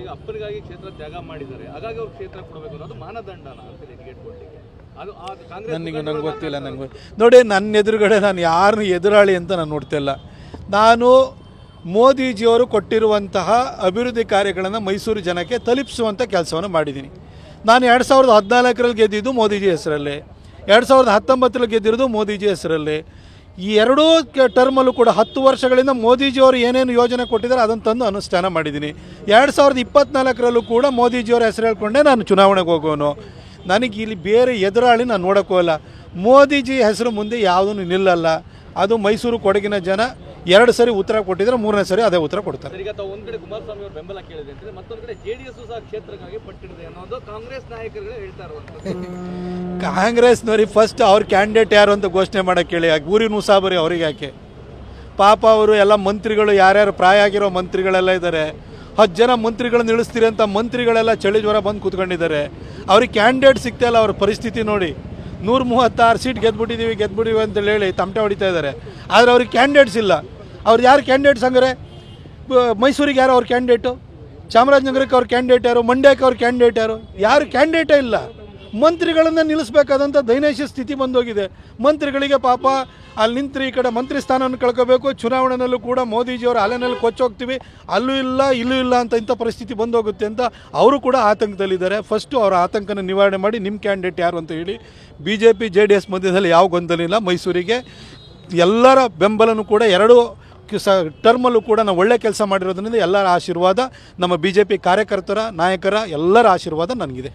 ಈಗ ಅಪ್ಪರಿಗಾಗಿ ಕ್ಷೇತ್ರ ತ್ಯಾಗ ಮಾಡಿದ್ದಾರೆ, ಹಾಗಾಗಿ ಅವ್ರು ಕ್ಷೇತ್ರ ಕೊಡಬೇಕು ಅನ್ನೋದು ಮಾನದಂಡನ ಅಂತ ಟಿಕೆಟ್ ಕೊಡಲಿಕ್ಕೆ. ಅದು ನಂಗೆ ಗೊತ್ತಿಲ್ಲ. ನಂಗೆ ನೋಡಿ, ನನ್ನ ಎದುರುಗಡೆ ನಾನು ಯಾರನ್ನು ಎದುರಾಳಿ ಅಂತ ನಾನು ನೋಡ್ತಿಲ್ಲ. ನಾನು ಮೋದಿಜಿಯವರು ಕೊಟ್ಟಿರುವಂತಹ ಅಭಿವೃದ್ಧಿ ಕಾರ್ಯಗಳನ್ನು ಮೈಸೂರು ಜನಕ್ಕೆ ತಲುಪಿಸುವಂಥ ಕೆಲಸವನ್ನು ಮಾಡಿದ್ದೀನಿ. ನಾನು 2014ರಲ್ಲಿ ಗೆದ್ದಿದ್ದು ಮೋದಿಜಿ ಹೆಸರಲ್ಲಿ, 2019ರಲ್ಲಿ ಗೆದ್ದಿರೋದು ಮೋದಿಜಿ ಹೆಸರಲ್ಲಿ. ಈ ಎರಡೂ ಟರ್ಮಲ್ಲೂ ಕೂಡ 10 ವರ್ಷಗಳಿಂದ ಮೋದಿಜಿಯವರು ಏನೇನು ಯೋಜನೆ ಕೊಟ್ಟಿದ್ದಾರೆ ಅದನ್ನು ತಂದು ಅನುಷ್ಠಾನ ಮಾಡಿದ್ದೀನಿ. 2024ರಲ್ಲೂ ಕೂಡ ಮೋದಿಜಿಯವರ ಹೆಸರು ಹೇಳ್ಕೊಂಡೆ ನಾನು ಚುನಾವಣೆಗೆ ಹೋಗೋನು. ನನಗೆ ಇಲ್ಲಿ ಬೇರೆ ಎದುರಾಳಿ ನಾನು ನೋಡೋಕ್ಕೋಲ್ಲ. ಮೋದಿಜಿ ಹೆಸರು ಮುಂದೆ ಯಾವುದೂ ನಿಲ್ಲಲ್ಲ. ಅದು ಮೈಸೂರು ಕೊಡಗಿನ ಜನ 2 ಸರಿ ಉತ್ತರ ಕೊಟ್ಟಿದ್ರೆ 3ನೇ ಸರಿ ಅದೇ ಉತ್ತರ ಕೊಡ್ತಾರೆ. ಈಗ ಒಂದು ಕಡೆ ಕುಮಾರಸ್ವಾಮಿ ಅವರು ಬೆಂಬಲ ಕೇಳಿದೆ ಅಂದರೆ ಮತ್ತೊಂದು ಕಡೆ ಜೆಡಿಎಸ್ ಸಹ ಕ್ಷೇತ್ರಕ್ಕಾಗಿ ಪಟ್ಟಿದೆ ಅನ್ನೋದು ಕಾಂಗ್ರೆಸ್ ನಾಯಕರುಗಳು ಹೇಳ್ತಾ ಇರುವಂಥದ್ದು. ಕಾಂಗ್ರೆಸ್ನವ್ರಿಗೆ ಫಸ್ಟ್ ಅವ್ರ ಕ್ಯಾಂಡಿಡೇಟ್ ಯಾರು ಅಂತ ಘೋಷಣೆ ಮಾಡೋಕ್ಕೆ ಕೇಳಿ, ಊರಿನ ಮುಸಾಬರಿ ಅವ್ರಿಗೆ ಯಾಕೆ? ಪಾಪ ಅವರು ಎಲ್ಲ ಮಂತ್ರಿಗಳು, ಯಾರ್ಯಾರು ಪ್ರಾಯ ಆಗಿರೋ ಮಂತ್ರಿಗಳೆಲ್ಲ ಇದ್ದಾರೆ. 10 ಜನ ಮಂತ್ರಿಗಳನ್ನ ಇಳಿಸ್ತೀರಿ ಅಂತ ಮಂತ್ರಿಗಳೆಲ್ಲ ಚಳಿ ಜ್ವರ ಬಂದು ಕೂತ್ಕೊಂಡಿದ್ದಾರೆ. ಅವ್ರಿಗೆ ಕ್ಯಾಂಡಿಡೇಟ್ ಸಿಗ್ತಾ ಇಲ್ಲ. ಅವ್ರ ಪರಿಸ್ಥಿತಿ ನೋಡಿ, 136 ಸೀಟ್ ಗೆದ್ಬಿಟ್ಟಿದ್ದೀವಿ ಅಂತೇಳಿ ಹೇಳಿ ತಮಟೆ ಹೊಡಿತಾ ಇದ್ದಾರೆ. ಆದರೆ ಅವ್ರಿಗೆ ಕ್ಯಾಂಡಿಡೇಟ್ಸ್ ಇಲ್ಲ. ಅವ್ರು ಯಾರು ಕ್ಯಾಂಡಿಡೇಟ್ಸ್ ಹಂಗಾರೆ? ಮೈಸೂರಿಗೆ ಯಾರು ಅವ್ರ ಕ್ಯಾಂಡಿಡೇಟು? ಚಾಮರಾಜನಗರಕ್ಕೆ ಅವ್ರ ಕ್ಯಾಂಡಿಡೇಟ್ ಯಾರು? ಮಂಡ್ಯಕ್ಕೆ ಅವ್ರ ಕ್ಯಾಂಡಿಡೇಟ್ ಯಾರು? ಯಾರು ಕ್ಯಾಂಡಿಡೇಟೇ ಇಲ್ಲ. ಮಂತ್ರಿಗಳನ್ನು ನಿಲ್ಲಿಸಬೇಕಾದಂಥ ದೈನೈಶ್ಯ ಸ್ಥಿತಿ ಬಂದೋಗಿದೆ. ಮಂತ್ರಿಗಳಿಗೆ ಪಾಪ ಅಲ್ಲಿ ನಿಂತರೆ ಈ ಕಡೆ ಮಂತ್ರಿ ಸ್ಥಾನವನ್ನು ಕಳ್ಕೋಬೇಕು. ಚುನಾವಣೆಯಲ್ಲೂ ಕೂಡ ಮೋದಿಜಿಯವರ ಅಲೆನಲ್ಲಿ ಕೊಚ್ಚೋಗ್ತೀವಿ, ಅಲ್ಲೂ ಇಲ್ಲ ಇಲ್ಲೂ ಇಲ್ಲ ಅಂತ ಇಂಥ ಪರಿಸ್ಥಿತಿ ಬಂದೋಗುತ್ತೆ ಅಂತ ಅವರು ಕೂಡ ಆತಂಕದಲ್ಲಿದ್ದಾರೆ. ಫಸ್ಟು ಅವರ ಆತಂಕನ ನಿವಾರಣೆ ಮಾಡಿ ನಿಮ್ಮ ಕ್ಯಾಂಡಿಡೇಟ್ ಯಾರು ಅಂತ ಹೇಳಿ. BJP JDS ಮಧ್ಯದಲ್ಲಿ ಯಾವ ಗೊಂದಲ ಇಲ್ಲ. ಮೈಸೂರಿಗೆ ಎಲ್ಲರ ಬೆಂಬಲನೂ ಕೂಡ 2 ಟರ್ಮಲ್ಲೂ ಕೂಡ ನಾವು ಒಳ್ಳೆ ಕೆಲಸ ಮಾಡಿರೋದ್ರಿಂದ ಎಲ್ಲರ ಆಶೀರ್ವಾದ, ನಮ್ಮ BJP ಕಾರ್ಯಕರ್ತರ, ನಾಯಕರ ಎಲ್ಲರ ಆಶೀರ್ವಾದ ನನಗಿದೆ.